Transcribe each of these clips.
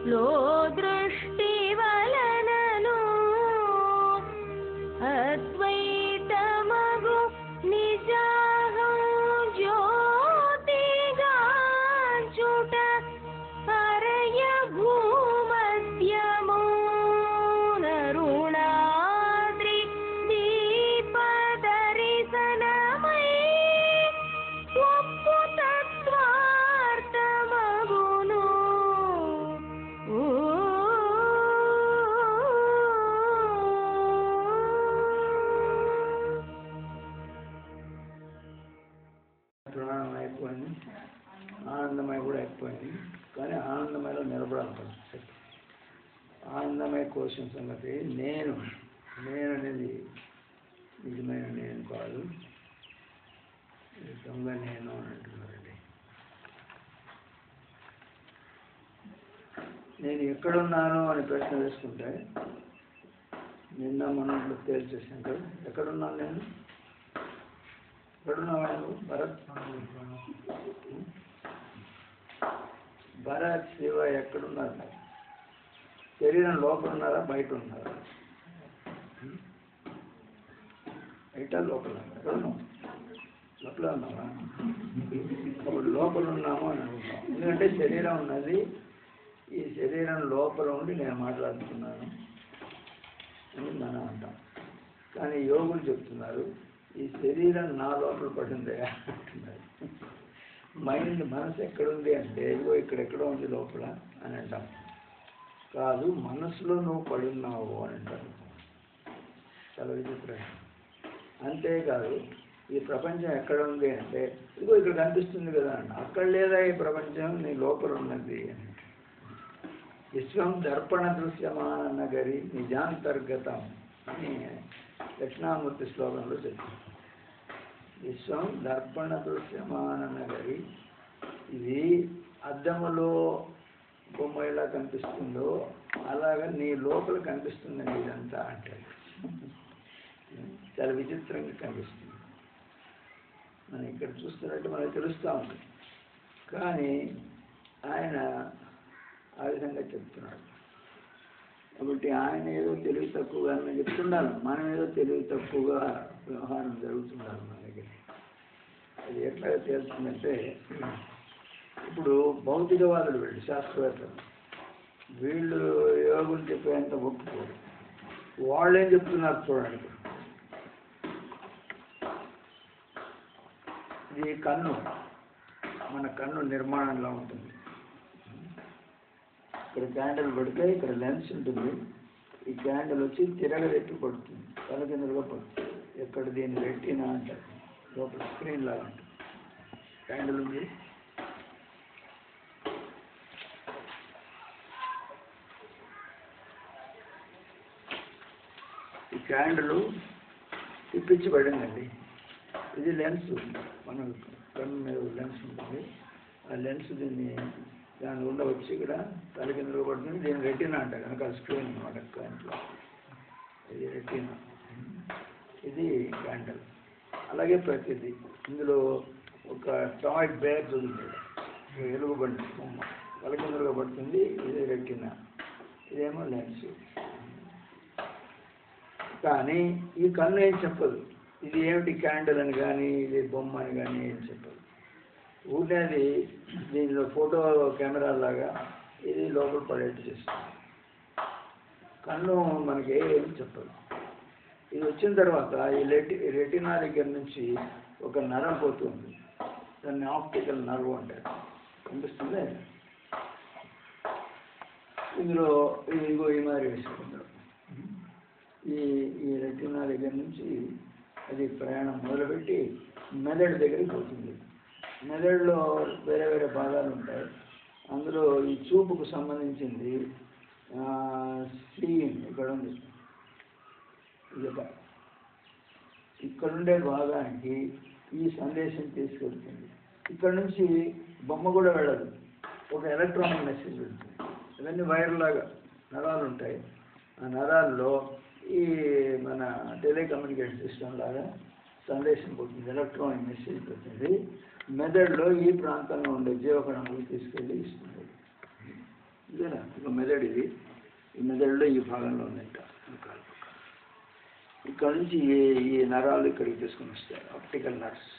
లో దృష్టి వలనను అద్వైతమగు నిజాహం జ్యోతిగా చుట హరయ భూమధ్యము నరుణాద్రి దీపదరిశనమై ఒప్పు తత్వార్థమగును. ప్రాణం అయిపోయింది, ఆనందమయ కూడా అయిపోయింది. కానీ ఆనందమయలో నిలబడాలి. ఆనందమయ కోసం సంగతి నేను అనేది నిజమైన నేను కాదు, దొంగ నేను అని అంటున్నారండి. నేను ఎక్కడున్నాను అని ప్రశ్న వేసుకుంటే నిన్న మనం తేల్చేసాం కదా. ఎక్కడున్నాను నేను? ఎక్కడున్నావా నువ్వు? భరత్ శివ ఎక్కడున్నారు? శరీరం లోపల ఉన్నారా బయట ఉన్నారా? బయట లోపల ఎక్కడున్నావు? లోపల ఉన్నావా? అప్పుడు లోపల ఉన్నాము అని అనుకుంటాం. ఎందుకంటే శరీరం ఉన్నది, ఈ శరీరం లోపల ఉండి నేను మాట్లాడుతున్నాను అని మనం అంటాం. కానీ యోగులు చెప్తున్నారు ఈ శరీరం నా లోపల పడిందే అంటున్నారు. మైండ్ మనసు ఎక్కడుంది అంటే ఇదిగో ఇక్కడెక్కడో ఉంది లోపల అని అంటాం. కాదు, మనసులో నువ్వు పడున్నావు అని అంటారు. చాలా విచిత్రం. అంతేకాదు ఈ ప్రపంచం ఎక్కడ ఉంది అంటే ఇదిగో ఇక్కడ కనిపిస్తుంది కదా అంట. అక్కడ లేదా ఈ ప్రపంచం, నీ లోపల ఉన్నది అని. విశ్వం దర్పణ దృశ్యమాన నగరి నిజాంతర్గతం అని దక్షిణామూర్తి శ్లోకంలో చెప్తుంది. విశ్వం దర్పణ దృశ్యమాన నగరి, ఇది అద్దములో బొమ్మ ఎలా కనిపిస్తుందో అలాగా నీ లోపల కనిపిస్తుందండి ఇదంతా అంటే. చాలా విచిత్రంగా కనిపిస్తుంది. మనం ఇక్కడ చూస్తున్నట్టు మనకు తెలుస్తూ ఉంటుంది. కానీ ఆయన ఆ విధంగా చెప్తున్నాడు. కాబట్టి ఆయన ఏదో తెలివి తక్కువగా నేను చెప్తున్నాను, మనం ఏదో తెలివి తక్కువగా వ్యవహారం జరుగుతున్నారు మన దగ్గర. అది ఎట్లాగా తేలుతుందంటే ఇప్పుడు భౌతికవాదులు వీళ్ళు శాస్త్రవేత్తలు, వీళ్ళు యోగులు చెప్పేంత ఒప్పుకోరు. వాళ్ళు ఏం చెప్తున్నారు చూడండి. ఇది కన్ను, మన కన్ను నిర్మాణంలో ఉంటుంది. ఇక్కడ క్యాండిల్ పెడితే ఇక్కడ లెన్స్ ఉంటుంది. ఈ క్యాండిల్ వచ్చి తిరగరెట్టి పడుతుంది, తలకిందులుగా పడుతుంది. ఎక్కడ దీన్ని రెట్టినా అంటారు, లోపల స్క్రీన్ లాగా ఉంటుంది. క్యాండిల్ ఉంది, ఈ క్యాండిల్ తిప్పించి పడిందండి. ఇది లెన్స్, మన కన్ను మీద లెన్స్ ఉంటుంది. ఆ లెన్స్ దీన్ని దాని గుండా వచ్చి ఇక్కడ తలకిందులుగా పడుతుంది. దీన్ని రెటీనా అంటారు, కనుక స్క్రీన్ అనమాట క్యాండిల్. ఇది రెటీనా, ఇది క్యాండిల్. అలాగే ప్రతిదీ ఇందులో ఒక టాయ్ బ్యాగ్ ఉంది, ఎలుగుబండి బొమ్మ తలకిందులుగా పడుతుంది. ఇది రెటీనా, ఇదేమో లెన్స్. కానీ ఈ కన్ను ఏం చెప్పదు ఇది ఏమిటి క్యాండిల్ అని కానీ ఇది బొమ్మ అని కానీ ఏం చెప్పదు. ఊరినేది దీనిలో ఫోటో కెమెరా లాగా ఇది లోపల పడేట్టు చేస్తుంది. కన్ను మనకి ఏం చెప్పదు. ఇది వచ్చిన తర్వాత ఈ రెటినా దగ్గర నుంచి ఒక నరం పోతుంది, దాన్ని ఆప్టికల్ నర్వ్ అంటారు. కనిపిస్తుంది ఇందులో ఇదిగో ఈ మాదిరి వేసుకుంటారు. ఈ రెటినా దగ్గర నుంచి అది ప్రయాణం మొదలుపెట్టి మెదడు దగ్గరికి పోతుంది. మెదడులో వేరే వేరే భాగాలు ఉంటాయి. అందులో ఈ చూపుకు సంబంధించింది సీయింగ్ ఇక్కడ ఉంది. ఇక్కడుండే భాగానికి ఈ సందేశం తీసుకెళ్తుంది. ఇక్కడ నుంచి బొమ్మ కూడా వెళ్ళదు, ఒక ఎలక్ట్రానిక్ మెసేజ్ వెళ్తుంది. ఇవన్నీ వైర్లాగా నరాలు ఉంటాయి. ఆ నరాల్లో ఈ మన టెలికమ్యూనికేషన్ సిస్టమ్ లాగా సందేశం పోతుంది, ఎలక్ట్రానిక్ మెసేజ్ పోతుంది. మెదడులో ఈ ప్రాంతంలో ఉండే జీవకణాలు తీసుకెళ్ళి ఇస్తుంది. ఇదేనా ఇక మెదడు ఇది. ఈ మెదడులో ఈ భాగంలో ఉందంట. ఇక్కడ నుంచి ఈ నరాలు ఇక్కడికి తీసుకొని వస్తాయి, ఆప్టికల్ నర్వ్స్.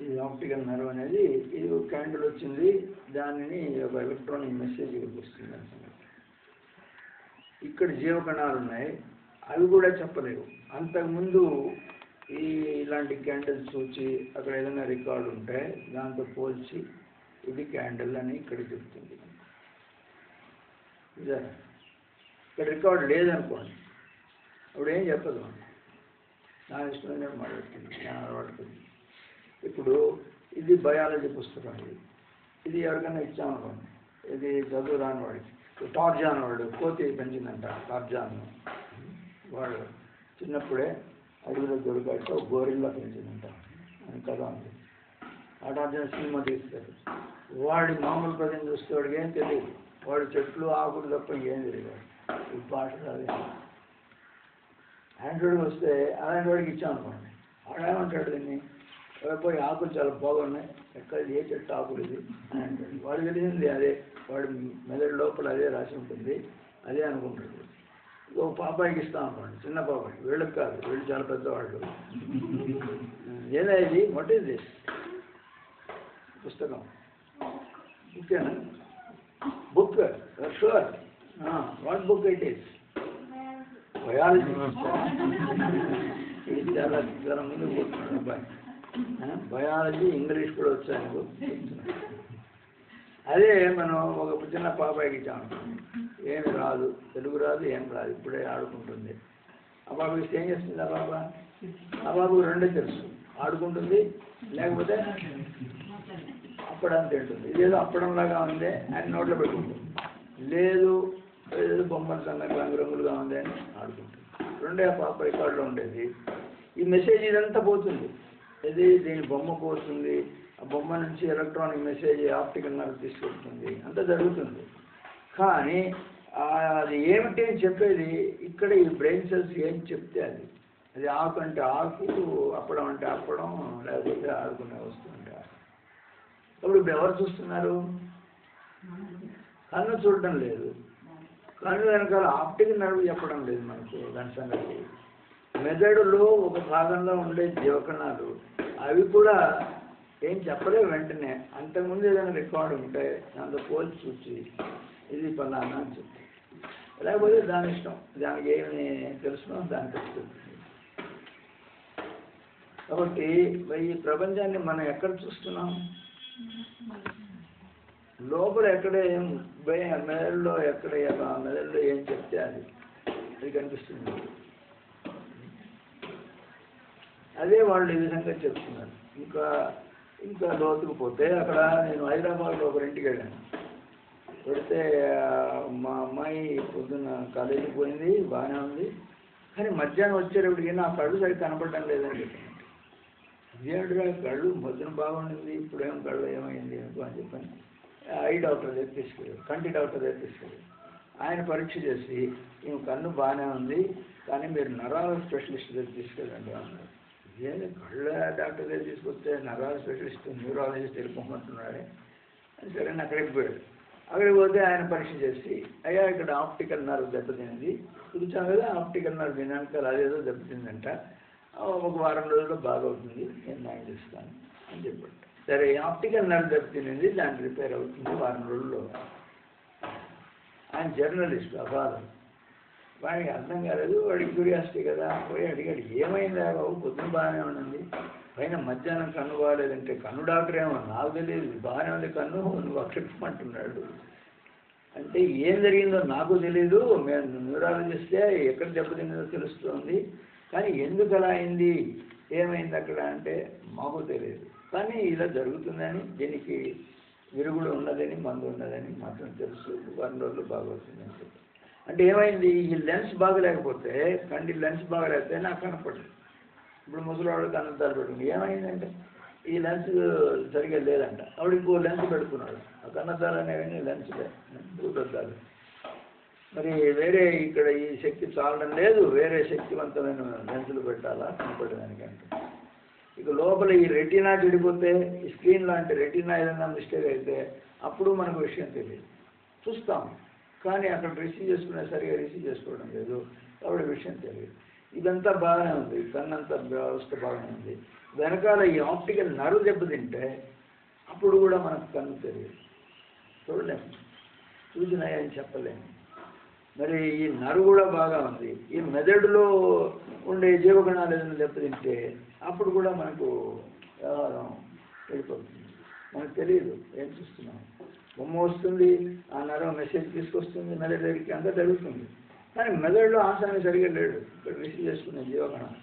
ఇది ఆప్టికల్ నర్వ్ అనేది, ఇది ఒక క్యాండిల్ వచ్చింది, దానిని ఒక ఎలక్ట్రానిక్ మెసేజ్ వస్తుంది అని సంగతి. ఇక్కడ జీవకణాలు ఉన్నాయి, అవి కూడా చెప్పలేవు. అంతకుముందు ఇలాంటి క్యాండిల్స్ చూసి అక్కడ ఏదైనా రికార్డు ఉంటే దాంతో పోల్చి ఇది క్యాండిల్ అని ఇక్కడ చెప్తుంది. ఇక్కడ రికార్డు లేదనుకోండి, అప్పుడు ఏం చెప్పదు, నా ఇష్టం మాట్లాడుతుంది, నేను అలవాడుతుంది. ఇప్పుడు ఇది బయాలజీ పుస్తకం, ఇది ఎవరికైనా ఇచ్చామనుకోండి, ఇది చదువు రాని వాడికి. టార్జాన్ వాడు కోతి పెంచిందంట, టార్జాన్ వాడు చిన్నప్పుడే అడవిలో దొరికాక గోరిల్లా పెంచిందంట అని కదా ఉంది. ఆ టార్జాన్ సినిమా తీస్తారు, వాడి మామూలు ప్రజలు చూస్తే వాడికి ఏం తెలియదు, వాడు చెట్లు ఆకులు తప్ప ఏం తెలియదు. ఈ పాటలు అదే ఆండ్రాయిడ్ వస్తే అలాంటి వాడికి ఇచ్చామనుకోండి, వాడేమంటాడు, దీన్ని పోయి ఆకులు చాలా బాగున్నాయి, ఎక్కడ ఏ చెట్టు ఆకులు ఇది అని అంటాడు. వాడు తెలిసింది అదే, వాడి మెదడు లోపల అదే రాసి ఉంటుంది, అదే అనుకుంటాడు. ఒక పాపాయికి ఇస్తాం అనుకోండి, చిన్న పాపాయి, వీళ్ళకి కాదు, వీళ్ళు చాలా పెద్దవాళ్ళు. ఏదా ఇది, వాట్ ఈస్ దిస్? పుస్తకం, బుక్కేనా? Book, sure. What book it is? Biology. ఇది చాలా ముందు పోతున్నాడు అబ్బాయి. బయాలజీ, ఇంగ్లీష్ కూడా వచ్చాను. అదే మనం ఒక చిన్న పాపాయికి ఇచ్చాము, ఏమి రాదు, తెలుగు రాదు, ఏం రాదు, ఇప్పుడే ఆడుకుంటుంది. ఆ బాబు ఇస్తే ఏం చేస్తుంది? ఆ బాబు రెండే తెలుసు, ఆడుకుంటుంది, లేకపోతే అప్పడం తింటుంది. ఇదేదో అప్పడంలాగా ఉంది అని నోట్లో పెట్టుకుంటుంది, లేదు ఏదో బొమ్మలు సన్నగా రంగురంగులుగా ఉంది అని ఆడుకుంటుంది. రెండే ఆ పాప రికార్డులో ఉండేది. ఈ మెసేజ్ ఇదంతా పోతుంది, ఇది దీని బొమ్మ పోతుంది, ఆ బొమ్మ నుంచి ఎలక్ట్రానిక్ మెసేజ్ ఆప్టికల్ నర్వ్ తీసుకొస్తుంది, అంతా జరుగుతుంది. కానీ అది ఏమిటి అని చెప్పేది ఇక్కడ ఈ బ్రెయిన్ సెల్స్ ఏం చెప్తే అది ఆకు అంటే ఆకు, అప్పడం అంటే అప్పడం, లేకపోతే ఆడుకునే వస్తువు అంటే అప్పుడు ఎవరు చూస్తున్నారు? కన్ను చూడటం లేదు, కన్ను వెనకాల ఆప్టికల్ నర్వ్ చెప్పడం లేదు మనకు దాని సంగతి. మెదడులో ఒక భాగంలో ఉండే జీవకణాలు అవి కూడా ఏం చెప్పలేవు వెంటనే. అంతకుముందు ఏదైనా రికార్డు ఉంటే దాంతో పోల్చి చూసి ఇది ఫలానా అని చెప్తాయి, లేకపోతే దాని ఇష్టం, దానికి ఏమి తెలుసునో దానికి తెలుస్తుంది. కాబట్టి ఈ ప్రపంచాన్ని మనం ఎక్కడ చూస్తున్నాం? లోపల ఎక్కడే మెదడులో ఎక్కడ మెదడులో ఏం చెప్తే అది కనిపిస్తుంది. అదే వాళ్ళు ఈ విధంగా చెప్తున్నారు. ఇంకా లోతుకు పోతే అక్కడ నేను హైదరాబాద్లో ఒక ఇంటికి వెళ్ళాను. వెళితే మా అమ్మాయి పొద్దున్న కాలేజీకి పోయింది, బాగానే ఉంది, కానీ మధ్యాహ్నం వచ్చేటప్పటికి నా కళ్ళు సరిగ్గా కనపడడం లేదని చెప్పాను. ఇదేంటిగా కళ్ళు పొద్దున బాగుండింది, ఇప్పుడేం కళ్ళు ఏమైంది అని చెప్పాను. ఐ డాక్టర్ దగ్గర తీసుకెళ్ళారు, కంటి డాక్టర్ దగ్గర తీసుకెళ్ళారు. ఆయన పరీక్ష చేసి ఈమె కన్ను బాగానే ఉంది, కానీ మీరు నరాల స్పెషలిస్ట్ దగ్గర తీసుకెళ్ళండి అన్నారు. ఇదేంటి కళ్ళ డాక్టర్ దగ్గర తీసుకొస్తే నరాల స్పెషలిస్ట్ న్యూరాలజిస్ట్ వెళ్ళిపోమంటున్నాడే అని. సరే అక్కడికి పోయాడు. అక్కడికి పోతే ఆయన పరీక్ష చేసి, అయ్యా ఇక్కడ ఆప్టికల్ నర్వ్ దెబ్బతింది చూసాం కదా, ఆప్టికల్ నర్వ్ వెనకాల అదేదో దెబ్బతిందంట, ఒక వారం రోజుల్లో బాగవుతుంది, నేను న్యాయం చేస్తాను అని చెప్పాడు. సరే ఆప్టికల్ నర్వ్ దెబ్బతింది, దాన్ని రిపేర్ అవుతుంది వారం రోజుల్లో. ఆయన జర్నలిస్ట్, ఆ ఫాదర్, వాడికి అర్థం కాలేదు, వాడికి క్యూరియాసిటీ కదా, పోయి అడిగాడు, ఏమైందా బాబు, పొద్దున బాగానే ఉండింది, పైన మధ్యాహ్నం కన్ను బాగాలేదంటే, కన్ను డాక్టర్ ఏమో నాకు తెలియదు, బాగానే ఉంది కన్ను, నువ్వు అక్షమంటున్నాడు. అంటే ఏం జరిగిందో నాకు తెలీదు, మేము న్యూరాలజిస్టే, ఎక్కడ దెబ్బతిందో తెలుస్తుంది, కానీ ఎందుకు అలా అయింది, ఏమైంది అక్కడ అంటే మాకు తెలియదు, కానీ ఇలా జరుగుతుందని, దీనికి విరుగుడు ఉన్నదని, మందు ఉన్నదని మాత్రం తెలుసు, వారం రోజులు బాగవుతుందని చెప్పి. అంటే ఏమైంది, ఈ లెన్స్ బాగలేకపోతే, కంటి లెన్స్ బాగలేకపోతే నాకు కనపడదు. ఇప్పుడు ముసలివాడు కన్నద్దాలు పెట్టుకుంది, ఏమైందంటే ఈ లెన్స్ సరిగ్గా లేదంట, అప్పుడు ఇంకో లెన్స్ పెట్టుకున్నాడు. ఆ కన్నద్దాలు అనేవి లెన్స్లే, భూతద్దాలు. మరి వేరే ఇక్కడ ఈ శక్తి చాలడం లేదు, వేరే శక్తివంతమైన లెన్సులు పెట్టాలా కనపడడానికంటే. ఇక లోపల ఈ రెటీనా చెడిపోతే, ఈ స్క్రీన్ లాంటి రెటీనా ఏదైనా మిస్టేక్ అయితే అప్పుడు మనకు విషయం తెలియదు. చూస్తాం కానీ అక్కడ సరిగా రిసీవ్ చేసుకోవడం లేదు, కాబట్టి విషయం తెలియదు. ఇదంతా బాగానే ఉంది, కన్నంతా వ్యవస్థ బాగానే ఉంది. వెనకాల ఈ ఆప్టికల్ నర్వ్ దెబ్బతింటే అప్పుడు కూడా మనకు కన్ను తెలియదు, చూడలేము, చూసినాయని చెప్పలేము. మరి ఈ నర్వ్ కూడా బాగా ఉంది, ఈ మెదడులో ఉండే జీవకణాలు ఏదైనా దెబ్బతింటే అప్పుడు కూడా మనకు వ్యవహారం వెళ్ళిపోతుంది, మనకు తెలియదు ఏం చూస్తున్నాం. బొమ్మ వస్తుంది, ఆ నర్వ్ మెసేజ్ తీసుకొస్తుంది, మెదడు దగ్గరికి అంతా జరుగుతుంది. కానీ మెదడులో ఆసామి సరిగా లేడు, ఇక్కడ రిసీవ్ చేసుకునే జీవకణం,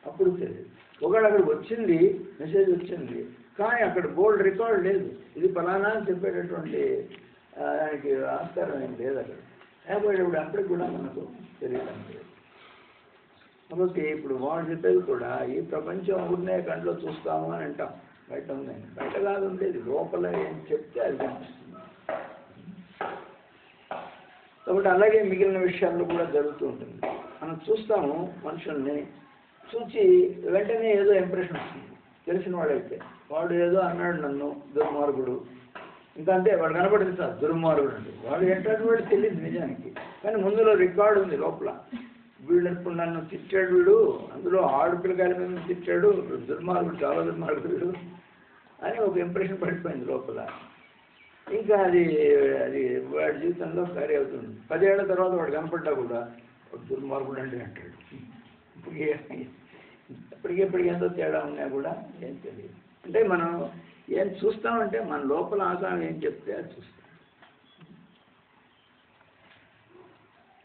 అప్పుడు తెలియదు. ఒకవేళ అక్కడికి వచ్చింది, మెసేజ్ వచ్చింది, కానీ అక్కడ బోల్డ్ రికార్డ్ లేదు, ఇది ఫలానా అని చెప్పేటటువంటి దానికి ఆస్కారం ఏం లేదు అక్కడ. లేకపోయేటప్పుడు అప్పటికి కూడా మనకు తెలియడం లేదు. కాబట్టి ఇప్పుడు వాళ్ళు చెప్పేది కూడా ఈ ప్రపంచం ఊరినే కంట్లో చూస్తాము అని అంటాం, బయట ఉందని. బయట కాదు ఉండేది, లోపల ఏం చెప్తే అది కనిపిస్తుంది. కాబట్టి అలాగే మిగిలిన విషయాల్లో కూడా జరుగుతూ ఉంటుంది. మనం చూస్తాము, మనుషుల్ని చూచి వెంటనే ఏదో ఇంప్రెషన్ వస్తుంది. తెలిసిన వాడైతే వాడు ఏదో అన్నాడు నన్ను దుర్మార్గుడు, ఇంకా అంతే, వాడు కనపడింది సార్ దుర్మార్గుడు అండి. వాడు ఏంటంటే వాడు తెలియదు నిజానికి, కానీ ముందులో రికార్డు ఉంది లోపల. వీళ్ళు ఇప్పుడు నన్ను తిట్టాడు, వీడు అందులో ఆడపిల్లకాయల మీద తిట్టాడు, దుర్మార్గుడు, చాలా దుర్మార్గుడు అని ఒక ఇంప్రెషన్ పడిపోయింది లోపల. ఇంకా అది వాడి జీవితంలో కార్య అవుతుంది. 10 ఏళ్ల తర్వాత వాడు కనపడ్డా కూడా దుర్మార్గుడు అంటే అంటాడు. ఇప్పటికి ఎంతో తేడా ఉన్నా కూడా ఏం తెలియదు. అంటే మనం ఏం చూస్తామంటే మన లోపల ఆసారం ఏం చెప్తే అది చూస్తాం.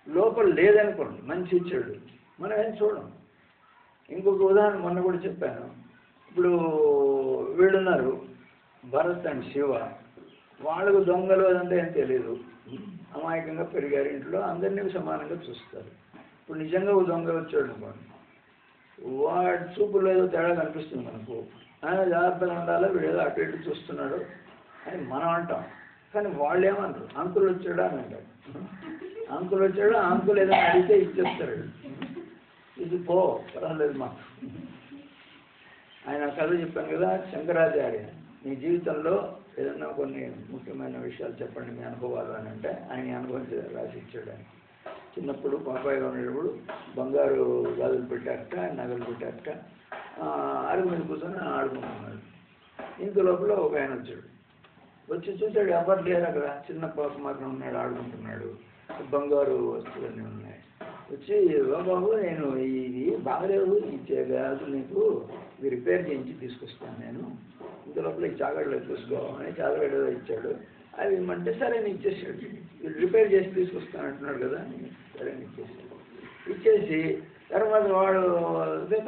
లోపల లేదనుకోండి, మంచి చెడు, మనం ఏం చూడం. ఇంకొక ఉదాహరణ మొన్న కూడా చెప్పాను. ఇప్పుడు వీళ్ళున్నారు భరత్ అండ్ శివ, వాళ్ళకు దొంగలు అదంతా ఏం తెలియదు, అమాయకంగా పెరిగారు ఇంట్లో, అందరినీ సమానంగా చూస్తారు. ఇప్పుడు నిజంగా ఒక దొంగ వచ్చాడు అనుకోండి, వాడి చూపులో ఏదో తేడా కనిపిస్తుంది మనకు, ఆయన జాగ్రత్తగా ఉండాలి, వీడు ఏదో అటు ఇటు చూస్తున్నాడు అని మనం అంటాం. కానీ వాళ్ళు ఏమన్నారు, అంకుల్ వచ్చాడా అని అంటాడు. అంకుల్ వచ్చాడు, అంకుల్ ఏదైనా అడిగితే ఇచ్చేస్తాడు, ఇది పో పర్వాలేదు మాకు. ఆయన కథ చెప్పాను కదా, శంకరాచార్య మీ జీవితంలో ఏదన్నా కొన్ని ముఖ్యమైన విషయాలు చెప్పండి మీ అనుభవాలు అని అంటే ఆయన అనుభవం రాసి ఇచ్చాడు. ఆయన చిన్నప్పుడు పాపాయిగా ఉండేటప్పుడు బంగారు గాజులు పెట్టారట, నగలు పెట్టారట, అరుగు మీద కూర్చొని ఆడుకుంటున్నాడు. ఇంత లోపల ఒక ఆయన వచ్చాడు, వచ్చి చూశాడు ఎవరు లేరు అక్కడ, చిన్న పాప మాత్రం ఉన్నాడు, ఆడుకుంటున్నాడు, బంగారు వస్తువులన్నీ ఉన్నాయి. వచ్చి బాబు నేను ఇది బాగలేవు, ఈ గాజులు నీకు ఇది రిపేర్ చేయించి తీసుకొస్తాను నేను, ఇంత లోపల ఈ చాగడలో చూసుకోవాలని చాగడలో ఇచ్చాడు. అవి ఇమ్మంటే సరే అని ఇచ్చేసాడు. రిపేర్ చేసి తీసుకొస్తాను అంటున్నాడు కదా, సరే అని ఇచ్చేసాడు. ఇచ్చేసి తర్వాత వాడు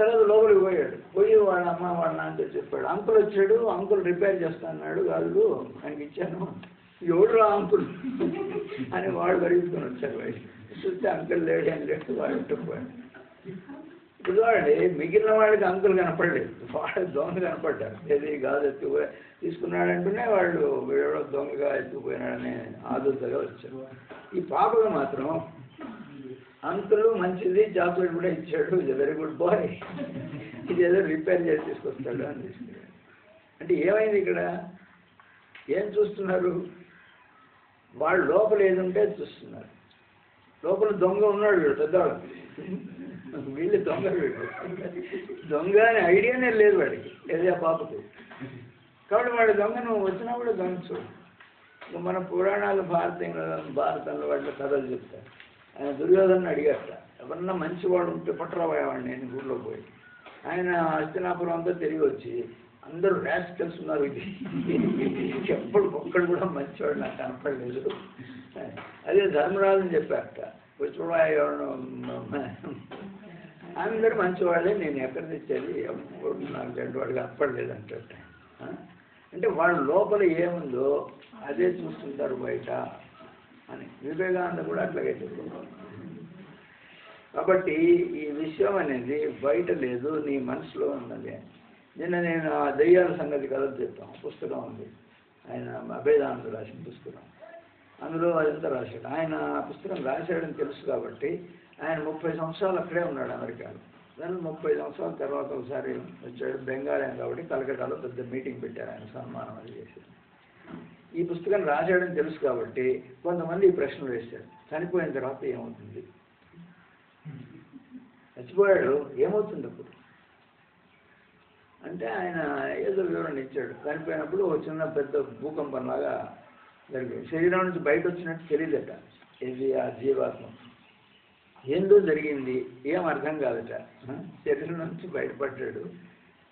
తర్వాత లోపలికి పోయాడు. పోయి వాళ్ళ అమ్మ వాళ్ళ నాన్నతో చెప్పాడు, అంకుల్ వచ్చాడు, అంకుల్ రిపేర్ చేస్తా అన్నాడు గాజులు, ఆయనకి ఇచ్చాను, ఎవడురా అంకుల్ అని వాడు పరిగెత్తుకొని వచ్చాడు. బయట చూస్తే అంకుల్ లేడు, అని లేడు, వాడు ఇంటిపోయాడు. ఇప్పుడు చూడండి, మిగిలిన వాడికి అంకుల్ కనపడలేదు, వాడు దొంగ కనపడ్డారు. ఏది గాజు ఎత్తుకుపోయి తీసుకున్నాడంటూనే వాళ్ళు వీడో దొంగగా ఎత్తుకుపోయినాడని ఆదుర్తగా వచ్చారు. ఈ పాపగా మాత్రం అంకుల్ మంచిది, చాక్లెట్ కూడా ఇచ్చాడు, ఇది వెరీ గుడ్ బాయ్, ఇది ఏదో రిపేర్ చేసి తీసుకొస్తాడు అని తీసుకున్నాడు. అంటే ఏమైంది ఇక్కడ, ఏం చూస్తున్నారు, వాళ్ళు లోపల ఏది ఉంటే చూస్తున్నారు. లోపల దొంగ ఉన్నాడు, వీడు పెద్దవాడు, వీళ్ళు దొంగ, వీడు దొంగ అనే ఐడియానే లేదు వాడికి, ఏదే ఆ పాపకి. కాబట్టి వాడి దొంగ నువ్వు వచ్చినా కూడా దొంగ చూడు. మన పురాణాలు భారతంలో వాటిలో కథలు చెప్తారు. ఆయన దుర్యోధను అడిగారట, ఎవరన్నా మంచివాడు ఉంటే పట్టరావాడిని నేను ఊళ్ళో పోయి. ఆయన హస్తినాపురం అంతా తిరిగి వచ్చి అందరూ రాస్కల్స్ ఉన్నారు, ఇది ఎప్పుడు ఒక్కడు కూడా మంచివాడు నాకు కనపడలేదు. అదే ధర్మరాజుని చెప్పారట, వచ్చి అందరూ మంచివాళ్ళే, నేను ఎక్కడ తెచ్చేది, ఎప్పుడు నాకు రెండు వాడు కనపడలేదు అంటట. అంటే వాళ్ళ లోపల ఏముందో అదే చూస్తుంటారు బయట అని. వివేకానంద కూడా అట్లాగే చెప్తున్నారు. కాబట్టి ఈ విషయం అనేది బయట లేదు, నీ మనసులో ఉన్నది. నిన్న నేను ఆ దెయ్యాల సంగతి కథలు చెప్తాను, పుస్తకం ఉంది, ఆయన అభేదానంద రాసిన పుస్తకం, అందులో అదంతా రాశాడు. ఆయన పుస్తకం రాశాడని తెలుసు కాబట్టి ఆయన 30 సంవత్సరాలు అక్కడే ఉన్నాడు అమెరికాలో. దాని 30 సంవత్సరాల తర్వాత ఒకసారి వచ్చాడు. బెంగాలీ ఆయన కాబట్టి కలకట్టాలో పెద్ద మీటింగ్ పెట్టారు, ఆయన సన్మానం అది చేశారు. ఈ పుస్తకం రాశాడని తెలుసు కాబట్టి కొంతమంది ఈ ప్రశ్నలు వేశారు, చనిపోయిన తర్వాత ఏమవుతుంది, చచ్చిపోయాడు ఏమవుతుంది అప్పుడు అంటే ఆయన ఏదో వివరణ ఇచ్చాడు. చనిపోయినప్పుడు ఒక చిన్న పెద్ద భూకంపంలాగా జరిగింది, శరీరం నుంచి బయట వచ్చినట్టు తెలియదట. ఇది ఆ జీవాత్మ ఏందో జరిగింది, ఏం అర్థం కాదట. శరీరం నుంచి బయటపడ్డాడు,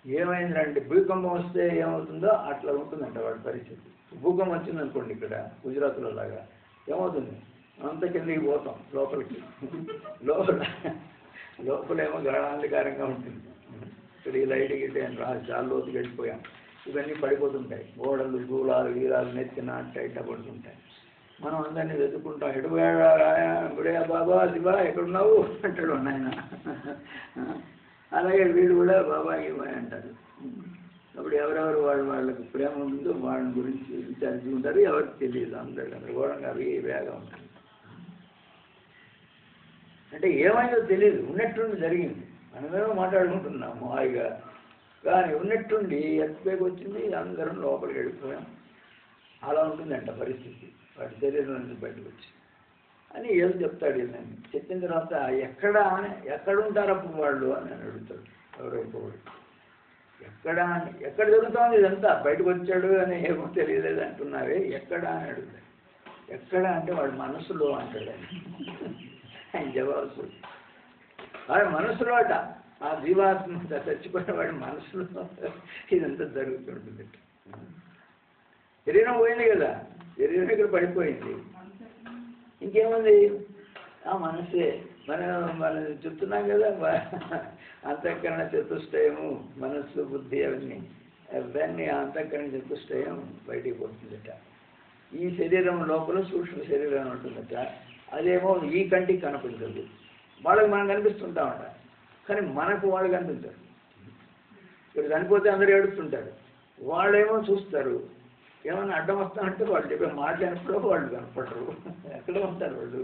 ఏమైందంటే భూకంపం వస్తే ఏమవుతుందో అట్లా ఉంటుందంట వాడి పరిస్థితి. భూకంపం వచ్చిందనుకోండి ఇక్కడ గుజరాత్లో లాగా ఏమవుతుంది, అంత కిందకి పోతాం లోపలికి, లోపలేమో గాఢాంధకారంగా ఉంటుంది. ఇక్కడ ఈ లైట్ గిట్టే చాలా లోతుకి వెళ్ళిపోయాం, ఇవన్నీ పడిపోతుంటాయి, గోడలు దూలాలు వీరాలు నెత్తిన అట్ట పడుతుంటాయి. మనం అందరినీ వెతుక్కుంటాం, ఎడుగుడే బాబా శివా ఎక్కడున్నావు అంటాడు ఆయన. అలాగే వీడు కూడా బాబా ఇవ్వ అంటారు. అప్పుడు ఎవరెవరు వాళ్ళకి ప్రేమ ఉంటుందో వాళ్ళ గురించి విచారించుకుంటారు, ఎవరికి తెలియదు, అందరికీ గందరగోళంగా వేగా ఉంటుంది. అంటే ఏమైందో తెలియదు, ఉన్నట్టుండి జరిగింది. మనమేమో మాట్లాడుకుంటున్నాము హాయిగా, కానీ ఉన్నట్టుండి ఎత్తుపైకి వచ్చింది, అందరం లోపలికి వెళ్ళిపోయాం. అలా ఉంటుందంట పరిస్థితి వాడి శరీరం నుంచి బయటకు వచ్చి అని ఏదో చెప్తాడు. నేను చెప్పిన తర్వాత ఎక్కడుంటారు అప్పుడు వాళ్ళు అని నేను అడుగుతాడు ఎవరైపోడు. ఎక్కడ జరుగుతుంది ఇదంతా, బయటకు వచ్చాడు అని ఏమో తెలియలేదు అంటున్నారే, ఎక్కడ అని అడుగుతాడు. ఎక్కడ అంటే వాడి మనసులో అంటాడు ఆయన జవాబు. వాడి మనసులో అట, ఆ జీవాత్మ చచ్చిపోయిన వాడి మనసులో ఇదంతా జరుగుతుంటుంది. శరీరం పోయింది కదా, శరీరం ఇక్కడ పడిపోయింది, ఇంకేముంది ఆ మనసే. మనం చెప్తున్నాం కదా, అంతఃకరణ చతుష్టయము, మనస్సు బుద్ధి అవన్నీ అంతఃకరణ చతుష్టయం బయటికి పోతుందట. ఈ శరీరం లోపల సూక్ష్మ శరీరం ఉంటుందట, అదేమో ఈ కంటికి కనిపించదు. వాళ్ళకి మనం కనిపిస్తుంటామట, కానీ మనకు వాళ్ళు కనిపించారు. ఇక్కడ చనిపోతే అందరూ ఏడుస్తుంటారు, వాళ్ళేమో చూస్తారు, ఏమన్నా అడ్డం వస్తామంటే వాళ్ళు చెప్పే మాట్లాడినప్పుడు వాళ్ళు కనపడరు, ఎక్కడ ఉంటారు వాళ్ళు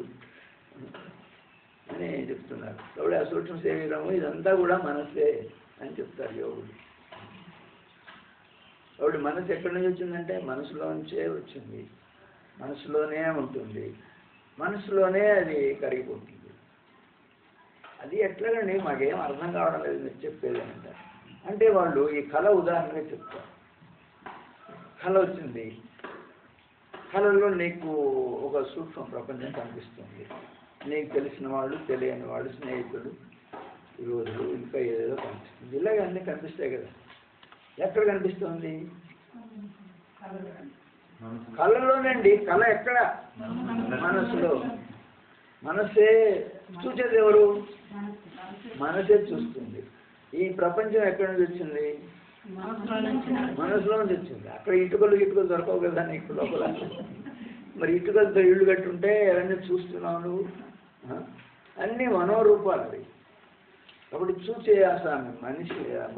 అని చెప్తున్నారు. కాబట్టి ఆ సూక్ష్మ శరీరము ఇదంతా కూడా మనసే అని చెప్తారు యోగులు. కాబట్టి మనసు ఎక్కడి నుంచి వచ్చిందంటే మనసులోంచే వచ్చింది, మనసులోనే ఉంటుంది, మనసులోనే అది కరిగిపోతుంది. అది ఎట్లాగండి మాకేం అర్థం కావడం లేదు మీరు చెప్పేది అంటే వాళ్ళు ఈ కళ ఉదాహరణగా చెప్తారు. కళ వచ్చింది, కళలో నీకు ఒక సూక్ష్మ ప్రపంచం కనిపిస్తుంది, నీకు తెలిసిన వాళ్ళు తెలియని వాళ్ళు స్నేహితులు విరోధులు ఇంకా ఏదేదో కనిపిస్తుంది. ఇలాగే అన్నీ కనిపిస్తాయి కదా. ఎక్కడ కనిపిస్తుంది? కళలోనండి. కళ ఎక్కడ? మనసులో. మనసే చూసేది ఎవరు? మనసే చూస్తుంది. ఈ ప్రపంచం ఎక్కడి నుంచి వచ్చింది? మనసులో నుంచి వచ్చింది. అక్కడ ఇటుకలు దొరకవు కదా నీకు లోపల. మరి ఇటుకలతో ఇళ్ళు కట్టుంటే అవన్నీ చూస్తున్నావు నువ్వు. అన్నీ మనోరూపాలు అవి. కాబట్టి చూసే ఆసామి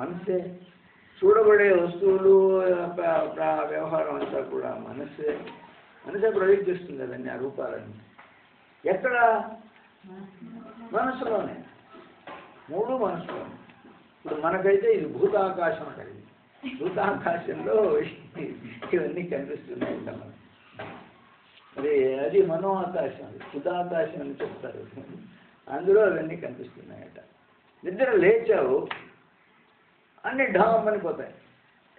మనసే. చూడబడే వస్తువులు వ్యవహారం అంతా కూడా మనసే ప్రొజెక్ట్ చేస్తుంది కదండి ఆ రూపాలన్నీ. ఎక్కడ? మనసులోనే. మూడు మనసులోనే. ఇప్పుడు మనకైతే ఇది భూతాకాశం అంటారు. భూతాకాశంలో ఇవన్నీ కనిపిస్తున్నాయి మనకు. మరి అది మనో ఆకాశం, అది సుధాకాశం అని చెప్తారు. అందులో అవన్నీ కనిపిస్తున్నాయట. నిద్ర లేచావు అన్నీ ఢామని పోతాయి.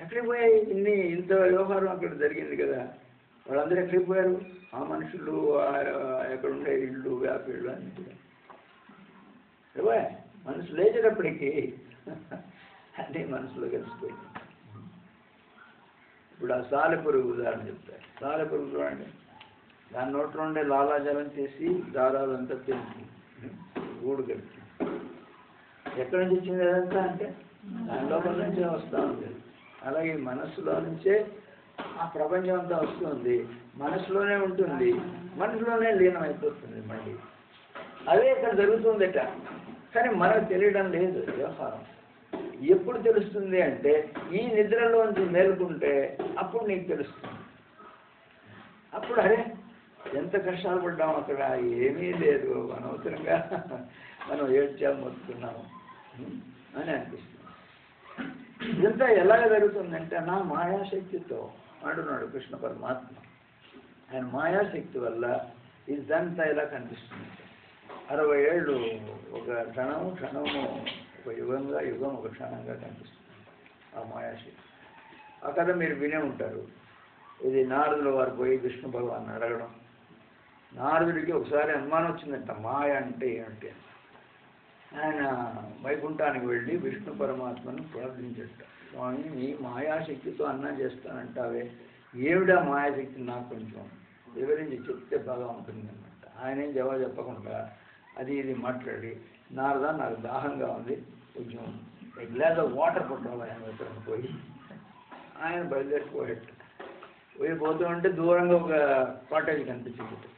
ఎక్కడికి పోయాయి? ఇంత వ్యవహారం అక్కడ జరిగింది కదా, వాళ్ళందరూ ఎక్కడికి పోయారు? ఆ మనుషులు, ఎక్కడ ఉండే ఇళ్ళు, వ్యాపిళ్ళు అన్నీ కూడా మనసు లేచేటప్పటికీ అన్నీ మనసులో కలిసిపోయింది. ఇప్పుడు ఆ సాలెపురుగు ఉదాహరణ చెప్తారు. సాలెపురుగు చూడండి, దాని నోట్లో ఉండే లాలాజలం చేసి దారాలంతా పెంచి గూడు కట్టి ఎక్కడి నుంచి వచ్చింది అదంతా అంటే దాని లోపల నుంచే వస్తూ ఉంది. అలాగే మనసులో నుంచే ఆ ప్రపంచం అంతా వస్తుంది, మనసులోనే ఉంటుంది, మనసులోనే లీనం అయిపోతుంది మళ్ళీ. అదే ఇక్కడ జరుగుతుందట, కానీ మనకు తెలియడం లేదు వ్యవహారం. ఎప్పుడు తెలుస్తుంది అంటే ఈ నిద్రలోంచి మేలుకుంటే అప్పుడు నీకు తెలుస్తుంది. అప్పుడు అరే ఎంత కష్టాలు పడ్డాము, అక్కడ ఏమీ లేదు, అనవసరంగా మనం ఏడ్చాము మొత్తున్నాము, అని అనిపిస్తుంది. ఇదంతా ఎలాగ జరుగుతుందంటే నా మాయాశక్తితో అంటున్నాడు కృష్ణ పరమాత్మ. ఆయన మాయాశక్తి వల్ల ఇదంతా ఇలా కనిపిస్తుంది. 60 ఏళ్ళు ఒక క్షణము ఒక యుగంగా, యుగం ఒక క్షణంగా కనిపిస్తుంది ఆ మాయాశక్తి. ఆ కథ మీరు వినే ఉంటారు. ఇది నారదుల వారు పోయి విష్ణు భగవాన్ అడగడం. నారదుడికి ఒకసారి అనుమానం వచ్చిందంట, మాయ అంటే ఏమిటి. ఆయన వైకుంఠానికి వెళ్ళి విష్ణు పరమాత్మను ప్రార్థించట. స్వామి, నీ మాయాశక్తితో అన్నం చేస్తానంటావే, ఏమిటా మాయాశక్తి నాకు కొంచెం వివరించి చెప్తే బాగా ఉంటుంది అన్నమాట. ఆయన ఏం జవాబు చెప్పకుండా అది ఇది మాట్లాడి, నారదా నాకు దాహంగా ఉంది, కొంచెం గ్లాస్ ఆఫ్ వాటర్ పట్టాలి ఆయన ఎక్కడ పోయి. ఆయన బయలుదేరిపోయేట పోతూ ఉంటే దూరంగా ఒక కాటేజ్ కనిపించింది.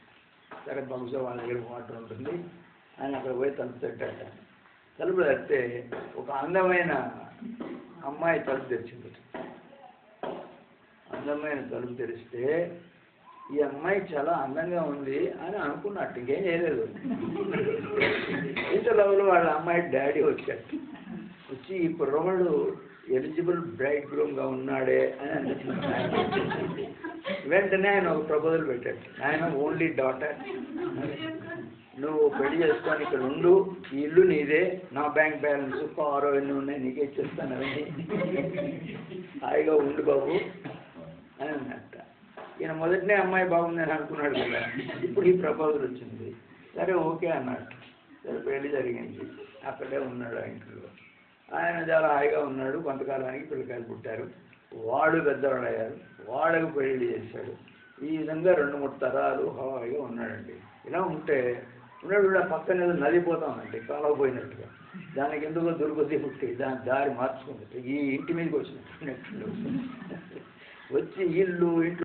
సరే బహుశా వాళ్ళ దగ్గర వాటర్ ఉంటుంది. ఆయన అక్కడ పోయి తలుపు తట్టాట. తలుపు తడితే ఒక అందమైన అమ్మాయి తలుపు తెరిచింది. అందమైన తలుపు తెరిస్తే ఈ అమ్మాయి చాలా అందంగా ఉంది అని అనుకున్నట్టు, ఇంకేం చేయలేదు. ఇంతలో వాళ్ళ అమ్మాయి డాడీ వచ్చాడు. వచ్చి ఈ కుర్రవాడు ఎలిజిబుల్ బ్రైడ్ గ్రూమ్గా ఉన్నాడే అని అనిపించింది. వెంటనే ఆయన ఒక ప్రపోజల్ పెట్టాడు. ఆయన ఓన్లీ డాటర్, నువ్వు పెళ్లి చేసుకొని ఇక్కడ ఉండు, ఈ ఇల్లు నీదే, నా బ్యాంక్ బ్యాలెన్స్ కారు ఎన్ని ఉన్నాయి నీకే ఇచ్చేస్తాను, అవన్నీ హాయిగా ఉండు బాబు అని అన్నట్ట. ఈయన మొదటినే అమ్మాయి బాగుందని అనుకున్నాడు కదా, ఇప్పుడు ఈ ప్రపోజల్ వచ్చింది. సరే ఓకే అన్నట్టు. సరే పెళ్లి జరిగింది. అక్కడే ఉన్నాడు ఆ ఇంట్లో. ఆయన చాలా హాయిగా ఉన్నాడు. కొంతకాలానికి పిల్లకాయలు పుట్టారు. వాడు పెద్దవాడు అయ్యారు. వాడకు పెళ్లి చేశాడు. ఈ విధంగా 2-3 తరాలు హాయిగా ఉన్నాడండి. ఇలా ఉంటే ఉన్నాడు పక్కన ఏదో నది పోతామండి, కాలువ పోయినట్టుగా. దానికి ఎందుకో దుర్గతి పుట్టి దాని దారి మార్చుకుంది. ఈ ఇంటి మీదకి వచ్చినట్టు వచ్చి ఇంట్లో